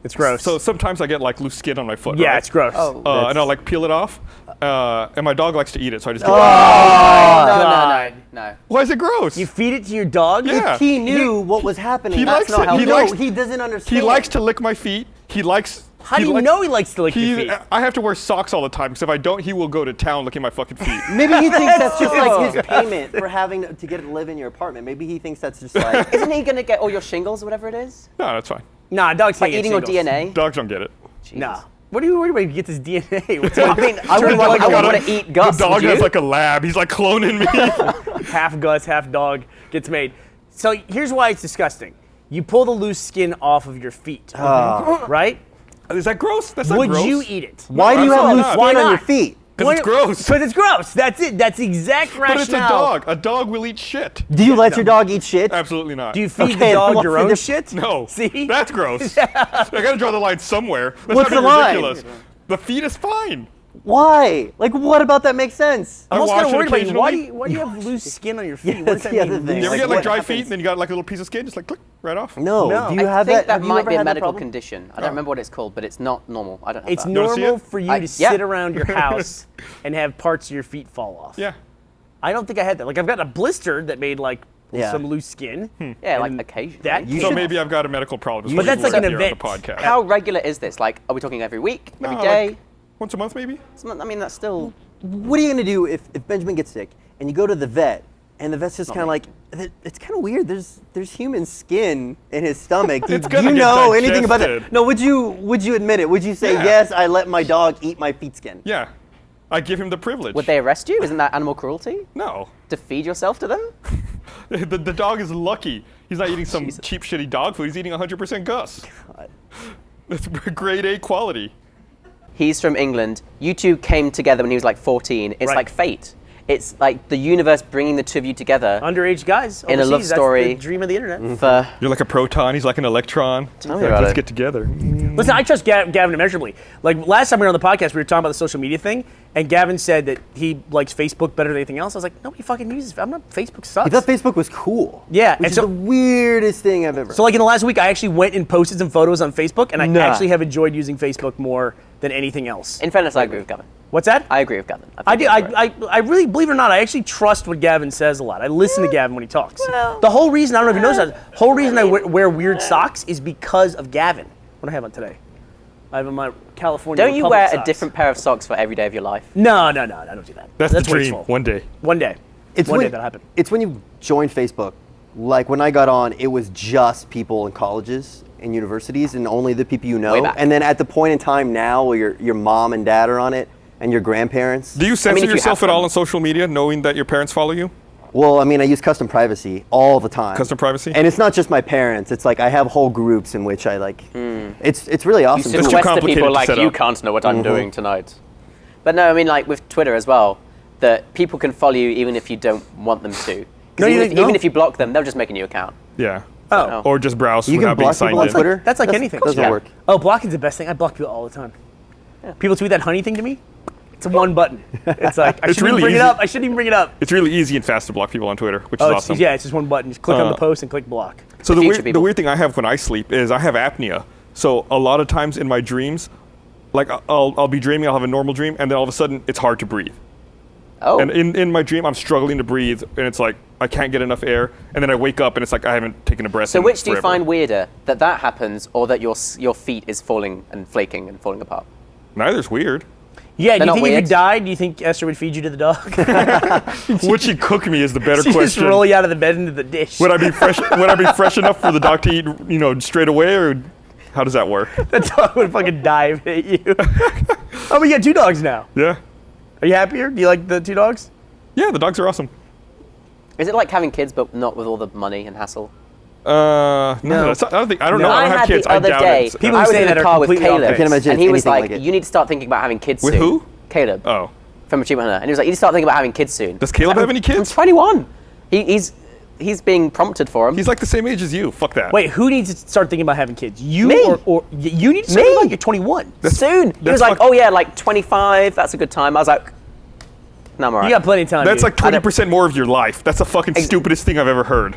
It's gross. So sometimes I get like loose skin on my foot. Yeah, right? it's gross. Oh. And I'll like peel it off. And my dog likes to eat it, so I just. No. Why is it gross? You feed it to your dog? Yeah. If he knew what was happening, He that's likes not it. how He he likes- He doesn't understand. He likes to lick my feet. He likes. How do you know he likes to lick your feet? I have to wear socks all the time because if I don't, he will go to town licking my fucking feet. Maybe he thinks that's just like his payment for having to get to live in your apartment. Maybe he thinks that's just like. Isn't he gonna get all your shingles or whatever it is? No, that's fine. Nah, dogs By can't get eating your shingles. DNA? Dogs don't get it. Jesus. Nah. Where do you get this DNA? What's I mean, I wouldn't want to eat Gus. The dog would you? has like a lab. He's like cloning me. half Gus, half dog gets made. So here's why it's disgusting. You pull the loose skin off of your feet, right? Is that gross? That's not Would gross. you eat it? Why do you have loose Absolutely skin not. on your feet? Because it's gross. Because it's gross. That's it. That's the exact rationale. But it's a dog. A dog will eat shit. Do you let your dog eat shit? Absolutely not. Do you feed Okay, the dog what's your the own diff- shit? No. See? That's gross. I gotta draw the line somewhere. That's What's not the line? ridiculous. The feet is fine. Why? Like, what about that makes sense? I'm also wash kind of it worried about you. occasionally. Why do you have loose skin on your feet? Yeah, What does that's that the other mean, thing. loose? You ever Like, get like what dry happens? feet and then you got like a little piece of skin, just like click right off? No. No. Do you I have think that? Have you might ever be a had that medical problem? condition. I don't remember what it's called, but it's not normal. I don't have It's that. wanna see normal it? for you Yeah. to sit around your house and have parts of your feet fall off. Yeah. I don't think I had that. Like I've got a blister that made like Yeah. some loose skin. Yeah, like And occasionally. That You So should- maybe I've got a medical problem. But that's like an here on the event. podcast. How regular is this? Like, are we talking every week, every No, day? like once a month maybe? I mean, that's still. What are you gonna do if Benjamin gets sick and you go to the vet and the vet's just kind of like, it's kind of weird. There's human skin in his stomach. Do It's gonna you get know anything about digested. that? No. Would you admit it? Would you say Yeah. yes? I let my dog eat my feet skin. Yeah. I give him the privilege. Would they arrest you? Isn't that animal cruelty? No. To feed yourself to them? The dog is lucky. He's not eating some Jesus. cheap, shitty dog food. He's eating 100% Gus. God. That's grade A quality. He's from England. You two came together when he was like 14. It's Right. like fate. It's like the universe bringing the two of you together Underage guys In a love overseas, story. That's the dream of the internet. for. You're like a proton. He's like an electron. Tell me about Let's it. get together. Listen, I trust Gavin immeasurably. Like last time we were on the podcast, we were talking about the social media thing, and Gavin said that he likes Facebook better than anything else. I was like, nobody fucking uses. I'm not. Facebook sucks. I thought Facebook was cool. Yeah, Which and is so- the weirdest thing I've ever. So like in the last week, I actually went and posted some photos on Facebook, and I Nah. actually have enjoyed using Facebook more than anything else. In fairness, I agree with Gavin. What's that? I agree with Gavin. I think do. that's right. I really, believe it or not, I actually trust what Gavin says a lot. I listen to Gavin when he talks. well, The whole reason, I don't know if you noticed that, the whole reason I wear weird socks is because of Gavin. What do I have on today? I have on my California Don't you Republic wear socks. a different pair of socks for every day of your life? No, I don't do that. That's the dream. wasteful. One day. One day. It's One when, day that'll happen. It's when you join Facebook. Like when I got on, it was just people in colleges and universities, and only the people you Way know. back. And then at the point in time now, where your mom and dad are on it, and your grandparents. Do you censor if you yourself have at all them. on social media, knowing that your parents follow you? Well, I mean, I use custom privacy all the time. Custom privacy? And it's not just my parents. It's like I have whole groups in which I like. It's really awesome. That's too Sequester complicated people to like set you up. can't know what I'm doing tonight. But no, I mean like with Twitter as well, that people can follow you even if you don't want them to. 'Cause No, you even, think- if, even no. if you block them, they'll just make a new account. Yeah. Oh. Or just browse You can without being block signed people on in. Twitter. That's like anything. Doesn't Yeah. work. Oh, blocking's the best thing. I block people all the time. People tweet that honey thing to me. It's a one button. It's like I It's shouldn't really even bring it easy. up. I shouldn't even bring it up. It's really easy and fast to block people on Twitter, which is Oh, awesome. yeah, it's just one button. Just click on the post and click block. So The the future weird, the people. weird thing I have when I sleep is I have apnea. So a lot of times in my dreams, like I'll be dreaming, I'll have a normal dream, and then all of a sudden it's hard to breathe. Oh, And in my dream, I'm struggling to breathe, and it's like I can't get enough air, and then I wake up and it's like I haven't taken a breath. so in which do you forever. find weirder, that happens, or that your feet is falling and flaking and falling apart? Neither's weird. Yeah, do They're you not think if you weird. died, do you think Esther would feed you to the dog? Would she cook me is the better She just question. roll you out of the bed into the dish. Would I be fresh? Would I be fresh enough for the dog to eat, straight away, or how does that work? The dog would fucking dive at you. Oh, we got 2 dogs now. Yeah, Are you happier? Do you like the 2 dogs? yeah. The dogs are awesome. Is it like having kids but not with all the money and hassle? No, that's not, I don't know. No. I I don't have had kids. the other I doubt day, it. People I who was say in that the are car with completely off Caleb, base. I can't imagine and he was anything like, like it. you need to start thinking about having kids With soon. who? Caleb. Oh, From Achievement Hunter. And he was like, you need to start thinking about having kids soon. does Caleb have any I'm kids? 21. He's being prompted for him. He's like the same age as you. Fuck that. Wait, who needs to start thinking about having kids? You Me. or you need to start Me. thinking about you're 21. soon. He that's was like, fuck- oh yeah, like 25, that's a good time. I was like, no, I'm alright. You got plenty of time. That's dude. like 20% more of your life. That's the fucking stupidest thing I've ever heard.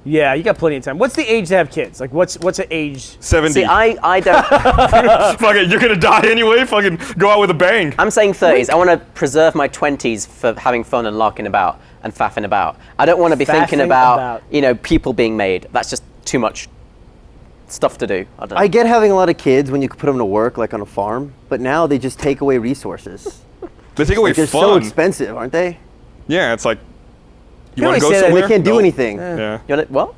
Yeah, you got plenty of time. What's the age to have kids? Like, what's an age? 70. See, I don't. Fuck it, you're gonna die anyway. Fucking go out with a bang. I'm saying 30s. I want to preserve my 20s for having fun and larking about and faffing about. I don't want to be thinking Faffing about, about. people being made. That's just too much stuff to do. I don't know. I get having a lot of kids when you could put them to work, like on a farm, but now they just take away resources. They take away They're fun. so expensive, aren't they? Yeah, it's like you You want to always go say that, somewhere. They can't do Nope. anything. Yeah. You want it? What?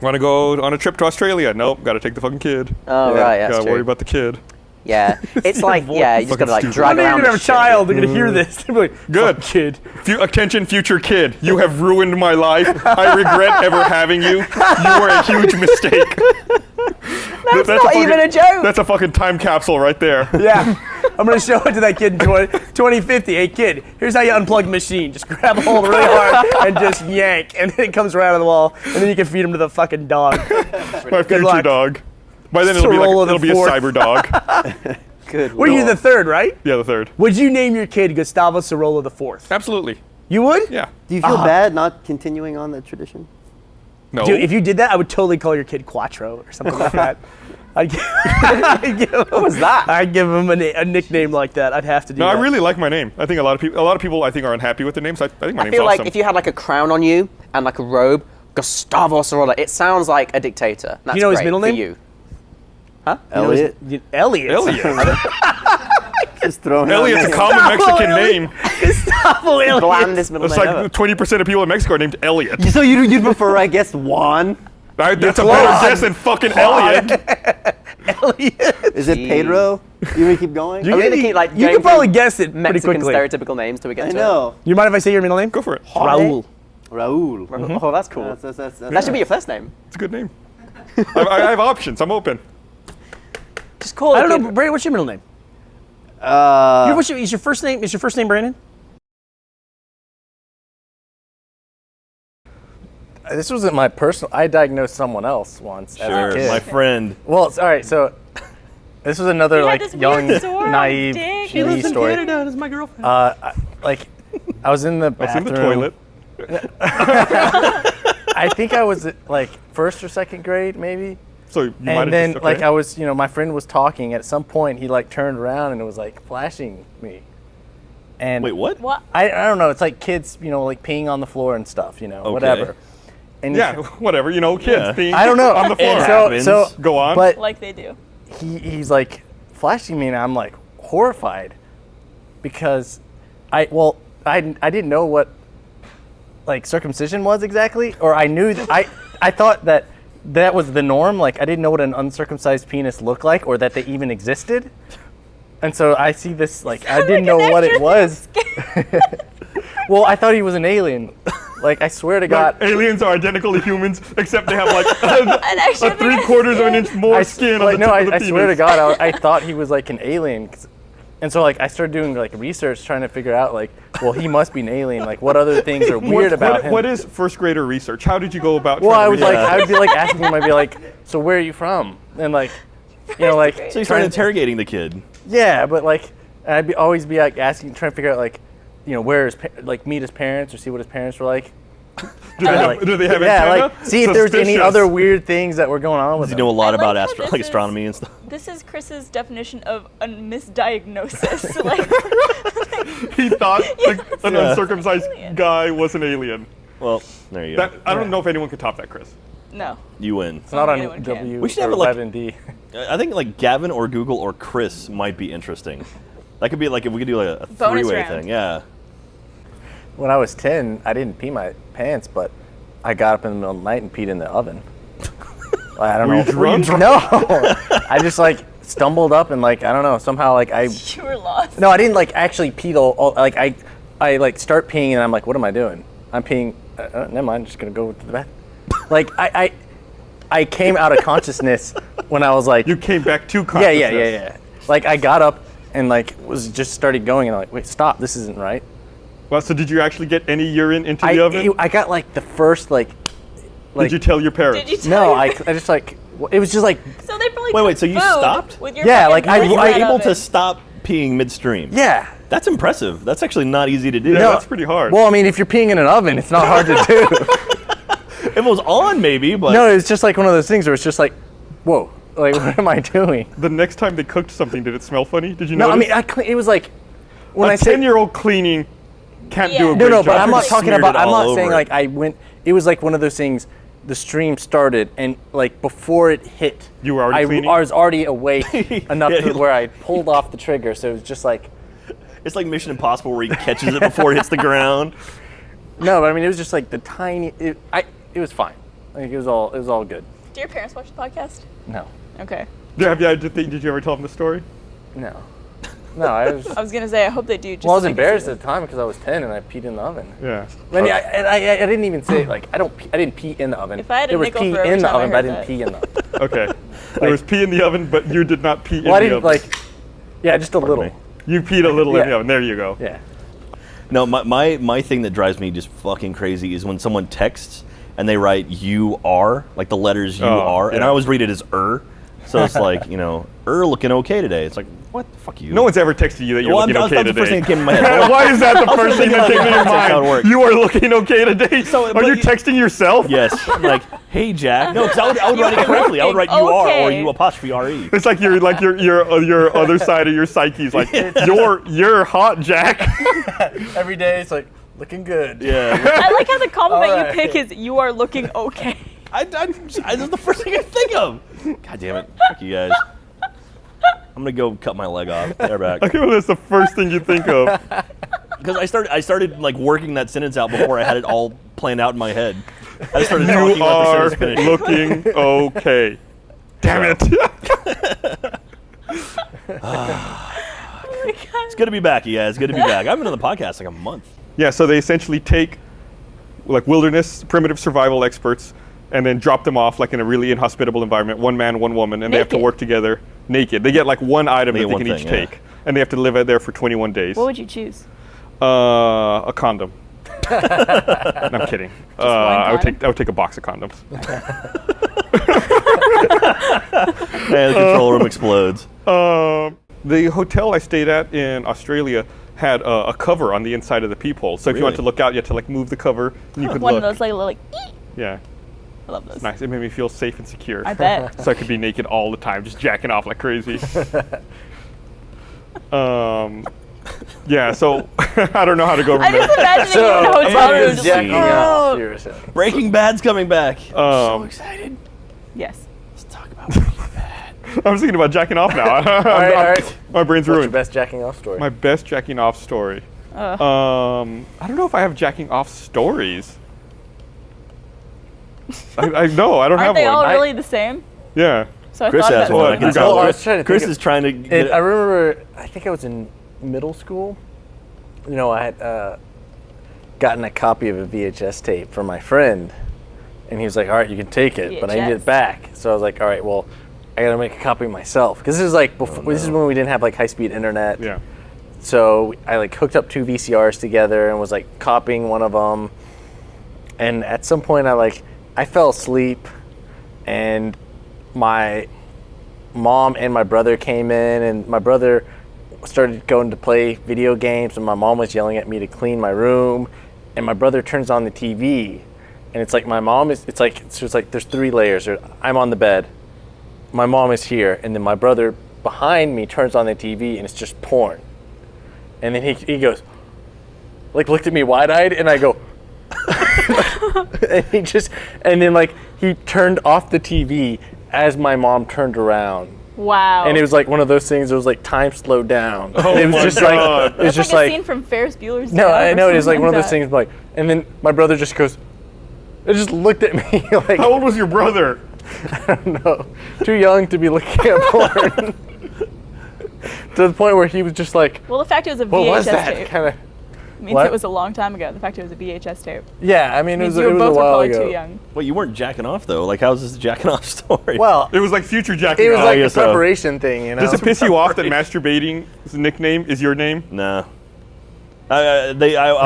Want to go on a trip to Australia? Nope. Got to take the fucking kid. Oh, right, that's Gotta true. worry about the kid. Yeah. It's your like, voice. yeah, you just Fucking got to like stupid. drag One day you're around gonna have a this shit. child. They're gonna hear this. They're like, Good. "Fuck, kid. Attention, future kid. You have ruined my life. I regret ever having you. You were a huge mistake. That's not even a joke. That's a fucking time capsule right there. Yeah. I'm gonna show it to that kid in 2050. Hey kid, here's how you unplug the machine. Just grab a hold really hard and just yank, and then it comes right out of the wall, and then you can feed him to the fucking dog. My future luck. dog. By then it'll Sorola the be a fourth. cyber dog. Good. Well, you're the third, right? Yeah, the third. Would you name your kid Gustavo Sorola the fourth? Absolutely. You would? Yeah. Do you feel bad not continuing on that tradition? No. Dude, if you did that, I would totally call your kid Quattro or something like that. I'd give him, What was that? I'd give him a nickname like that. I'd have to do No, that. I really like my name. I think a lot of people I think are unhappy with the name. So I think my I name's feel like awesome. if you had like a crown on you and like a robe, Gustavo Sorola, it sounds like a dictator. That's you know his great middle for name? you. Elliot? Elliot. Elliot. Just throw him Elliot's a out. common Mexican name. Gustavo Elliot. Blandest middle It's name like ever. 20% of people in Mexico are named Elliot. So you'd prefer, I guess, Juan? That's a better guess than fucking Elliot. Elliot. Is it Jeez. Pedro? You want to keep going? You Are we can- gonna keep, like, you going can probably through guess it pretty Mexican quickly. stereotypical names till we get I to know. You mind if I say your middle name? Go for it. Raul. Raul. it. Oh, that's cool. That's That should be your first name. It's a good name. I have options. I'm open. Just call it. I don't know, Brandon. What's your middle name? Is your first name? Is your first name Brandon? This wasn't my personal. I diagnosed someone else once as a Sure, kid. my friend. Well, all right. So this was another He had like this young, weird sore on his naive dick. TV story. That's my girlfriend. I was in the That's in bathroom. the toilet. I think I was like first or second grade, maybe. So you might have And then just, like okay. I was, my friend was talking. At some point, he like turned around and was like flashing me. And Wait, what? What? I don't know. It's like kids, like peeing on the floor and stuff. Whatever. And Yeah, whatever. Kids Yeah. being I don't know. on the floor. And happens. so Go on. But Like they do. he's like flashing me, and I'm like horrified because I didn't know what like circumcision was exactly, or I knew that I thought that was the norm. Like I didn't know what an uncircumcised penis looked like, or that they even existed. And so I see this like I didn't know what it was. Well, I thought he was an alien. Like I swear to God. Like, aliens are identical to humans, except they have like An extra a 3/4 of an inch more I skin on like, the no, tip of the I penis. swear to God, I thought he was like an alien, and so like I started doing like research trying to figure out like, well, he must be an alien. Like, what other things are weird about him? What is first grader research? How did you go about? Well, trying I to was research? like, I would be like asking him. I'd be like, so where are you from? And like, like. So you started trying- interrogating the kid. Yeah, but like, and I'd always be like asking, trying to figure out like, where meet his parents or see what his parents were like. do they have Yeah, antenna? like see if there's any Suspicious. other weird things that were going on with Does he him. know a lot I about like how this is- astronomy and stuff? This is Chris's definition of a misdiagnosis. Like, He thought an Yeah. uncircumcised guy was an alien. Well, there you go. I don't know if anyone could top that, Chris. no. You win. It's not on Anyone can. W. We should have or it, like- Web and D. I think like Gavin or Google or Chris might be interesting. That could be like if we could do like a Bonus three-way round. thing. Yeah. When I was 10, I didn't pee my pants, but I got up in the middle of the night and peed in the oven. I don't Were know. you drunk? No. I just like stumbled up and like I don't know, somehow like I You were lost. No, I didn't like actually pee all like I like start peeing and I'm like, what am I doing? I'm peeing. Never mind. I'm just gonna go to the bath. Like I came out of consciousness when I was like, You came back to yeah. consciousness. Like I got up and like was just started going and I'm like, wait, stop, this isn't right. Well, so did you actually get any urine into the oven? I got like the first like. Did you tell your parents? Did you No, tell I your- just like it was just like So they probably Wait, cooked so you food stopped? With your Yeah, fucking like, I- pussy You were in that able to oven. stop peeing midstream. yeah. That's impressive. That's actually not easy to do. Yeah, No. that's pretty hard. Well, I mean, if you're peeing in an oven, it's not hard to do. If it was on, maybe, but No, it's just like one of those things where it's just like, whoa, like what am I doing? The next time they cooked something, did it smell funny? Did you No, notice? I mean, it was like when a I say 10-year-old cleaning can't do a Yeah. great no, job. but I'm not Just talking smeared about. it I'm all not saying over like it. I went. It was like one of those things. The stream started, and like before it hit, You were already cleaning? I was already awake enough Yeah, to where I pulled off the trigger. So it was just like, it's like Mission Impossible where he catches it before it hits the ground. no, but I mean, it was just like the tiny. It was fine. Like it was all good. Do your parents watch the podcast? No, Okay. Did you ever tell them the story? no. I was. I was gonna say I hope they do. Just Well, I was so they can embarrassed see at the time because I was 10 and I peed in the oven. Yeah. And I didn't even say like I didn't pee in the oven. If I had a there was nickel pee for every in the time I oven, but I heard didn't that. pee in the oven. Okay. There was pee in the oven, but you did not pee Well, I in the didn't oven. like. Yeah, just a little. me. You peed a little in Yeah. the oven. There you go. Yeah. No, my thing that drives me just fucking crazy is when someone texts and they write "you are," like the letters "you Oh, are," and yeah. I always read it as So it's like, looking okay today. It's like, what? Fuck you. No one's ever texted you that you're looking okay that's the first today. thing that came to my head. Why is that the first thing that came to your That's how it mind? works. You are looking okay today? So, are but you you- texting yourself? Yes. I'm like, hey, Jack. No, because I would write it correctly. I would write "you are" or Okay. "you apostrophe re." It's like your other side of your psyche's like you're hot, Jack. Every day it's like looking good. Yeah. I like how the compliment Alright. you pick is "you are looking okay." That's the first thing I think of. God damn it. Fuck you guys. I'm going to go cut my leg off. They're back. Okay, well that's the first thing you think of. Because I started like working that sentence out before I had it all planned out in my head. I just started You talking about the are sentence finish. looking okay. Damn it. It's good to be back, you guys. It's good to be back. I've been on the podcast like a month. Yeah, so they essentially take like wilderness, primitive survival experts and then drop them off like in a really inhospitable environment, one man, one woman, and they have to Naked. work together naked. They get like one item They that get they one can each thing, yeah. take. And they have to live out there for 21 days. What would you choose? A condom. No, I'm kidding. I would take a box of condoms. And the control room explodes. The hotel I stayed at in Australia had a cover on the inside of the peephole. So if you wanted to Really? look out, you had to like move the cover and you could One look. of those like little eek. Yeah, I love those. nice. It made me feel safe and secure. I bet. So I could be naked all the time, just jacking off like crazy. Yeah, so I don't know how to go from I'm there. just imagining you in a hotel about room to just jacking like, off, oh. you were saying. Breaking Bad's coming back. Um, Excited. Yes. Let's talk about Breaking Bad. I'm thinking about jacking off now. All right. My brain's What's your ruined. best jacking off story? My best jacking off story. I don't know if I have jacking off stories. I know I don't Aren't have they one. all really the same? Yeah. So I Chris thought has about one. What? I can You got tell. one? I was trying to Chris think is trying to get I remember, I think I was in middle school. I had gotten a copy of a VHS tape from my friend, and he was like, all right, you can take it, but I need VHS. it back. So I was like, all right, well, I gotta make a copy myself. Because this is like, before, this is when we didn't have like high-speed internet. Yeah. So I like hooked up two VCRs together and was like copying one of them. And at some point I fell asleep, and my mom and my brother came in, and my brother started going to play video games, and my mom was yelling at me to clean my room, and my brother turns on the TV, and it's like my mom is, it's just like there's three layers. I'm on the bed, my mom is here, and then my brother behind me turns on the TV, and it's just porn. And then he goes, like looked at me wide-eyed, and I go, and then like he turned off the TV as my mom turned around. Wow. And it was like one of those things. It was like time slowed down. Oh it was my just God. like it was That's just like a like scene from Ferris Bueller's Day no, Off I or know it is like something one of those that. things. Like, and then my brother just goes, it just looked at me like How old was your brother? I don't know, too young to be looking at porn. To the point where he was just like, Well, the fact it was a what VHS was that? tape Kind of. means what? it was a long time ago. The fact it was a VHS tape Yeah, I mean it means was, you it was both a were while probably ago. too young. Well, you weren't jacking off though. Like, how's this a jacking off story? Well, It was like future jacking it was off. like a guess so. preparation thing, you know. Does it piss you off that masturbating's nickname is your name? nah. I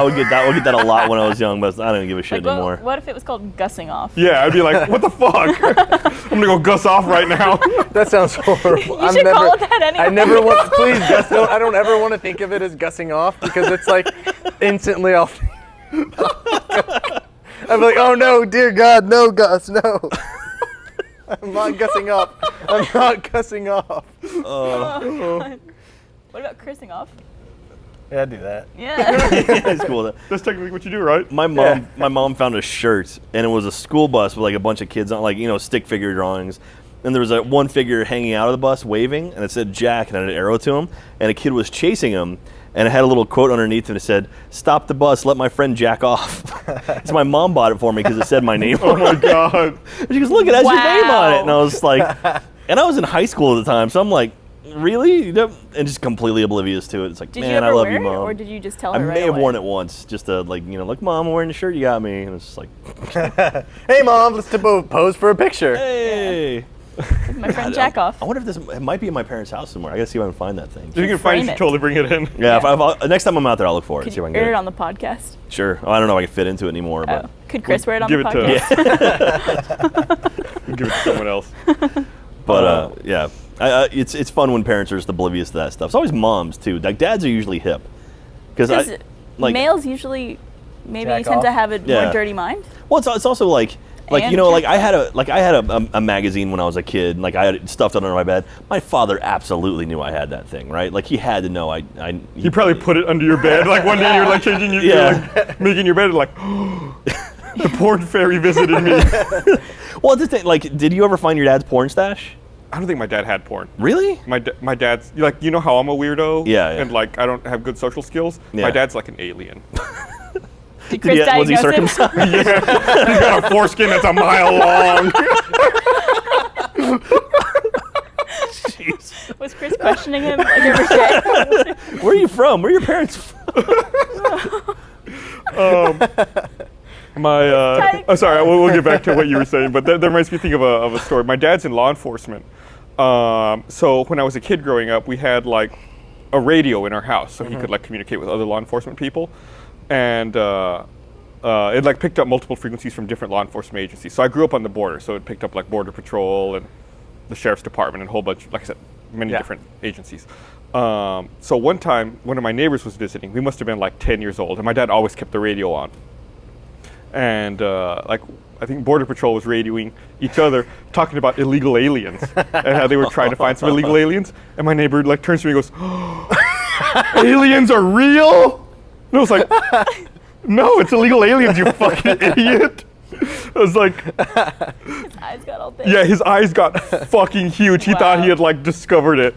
would get that. I would get that a lot when I was young, but I don't even give a shit Like, anymore. what if it was called gussing off? Yeah, I'd be like, what the fuck? I'm gonna go guss off right now. That sounds horrible. You should call it that anyway. I never want. Please, Gus. I don't ever want to think of it as gussing off because it's like instantly I'll I'd be like, oh no, dear God, no, Gus, no. I'm not gussing up. I'm not cussing off. Oh, God. What about cursing off? Yeah, I'd do that. Yeah. It's cool. That's technically what you do, right? My mom found a shirt, and it was a school bus with like a bunch of kids on, like, you know, stick figure drawings. And there was one figure hanging out of the bus waving, and it said Jack, and it had an arrow to him, and a kid was chasing him, and it had a little quote underneath, and it said, "Stop the bus, let my friend jack off." So my mom bought it for me because it said my name. Oh my God. And she goes, "Look, it has your name on it." Wow. And I was like, and I was in high school at the time, so I'm like, really? And just completely oblivious to it. It's like, Did you man, ever I love wear you, it, Mom. or did you just tell I her right may have away? worn it once, just to, like, you know, like, Mom, I'm wearing the shirt you got me. And it's just like, Hey, Mom, let's pose for a picture. hey. My friend Jack off. I wonder if it might be in my parents' house somewhere. I gotta see if I can find that thing. If you can find it, you Frame should it. totally bring it in. Yeah, next time I'm out there, I'll look for it. Could See if you I can air get it it. on the podcast? Sure. I don't know if I can fit into it anymore, but Could Chris wear it on Give the it to podcast? Give it to someone else. yeah, it's fun when parents are just oblivious to that stuff. It's always moms too. Like dads are usually hip, Because like males usually maybe Jack tend to off? have a Yeah. more dirty mind. well, it's also like And you know, like jack I had a magazine when I was a kid, and like I had it stuffed under my bed. My father absolutely knew I had that thing, right? Like he had to know He probably put it under your bed. Like one day you're like changing your, you're like making your bed, and like, the porn fairy visited me. Well, the thing, like, did you ever find your dad's porn stash? I don't think my dad had porn. Really? My dad's like, you know how I'm a weirdo. Yeah. And like I don't have good social skills. Yeah. My dad's like an alien. Did Chris Was he diagnose him? circumcised? He's got a foreskin that's a mile long. Jeez. Was Chris questioning him like every day? Where are you from? Where are your parents from? Sorry, we'll get back to what you were saying, but that reminds me of a story. My dad's in law enforcement. So when I was a kid growing up, we had like a radio in our house, so he could like communicate with other law enforcement people, and it like picked up multiple frequencies from different law enforcement agencies. So I grew up on the border, so it picked up like Border Patrol and the Sheriff's Department and a whole bunch, like I said, many different agencies. So one time, one of my neighbors was visiting. We must have been like 10 years old, and my dad always kept the radio on. And like I think Border Patrol was radioing each other, talking about illegal aliens and how they were trying to find some illegal aliens. And my neighbor like turns to me and goes, "Aliens are real?" And I was like, "No, it's illegal aliens, you fucking idiot." I was like, His eyes got all big. yeah, his eyes got fucking huge. He thought he had like discovered it.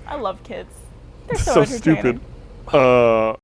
I love kids. They're so, So entertaining. stupid.